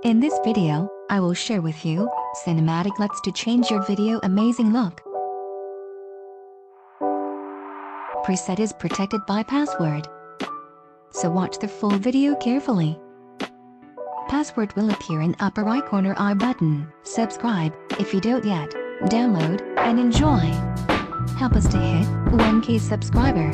In this video, I will share with you cinematic LUTs to change your video amazing look. Preset is protected by password, so watch the full video carefully. Password will appear in upper right corner I button. Subscribe if you don't yet. Download and enjoy. Help us to hit 1K subscriber.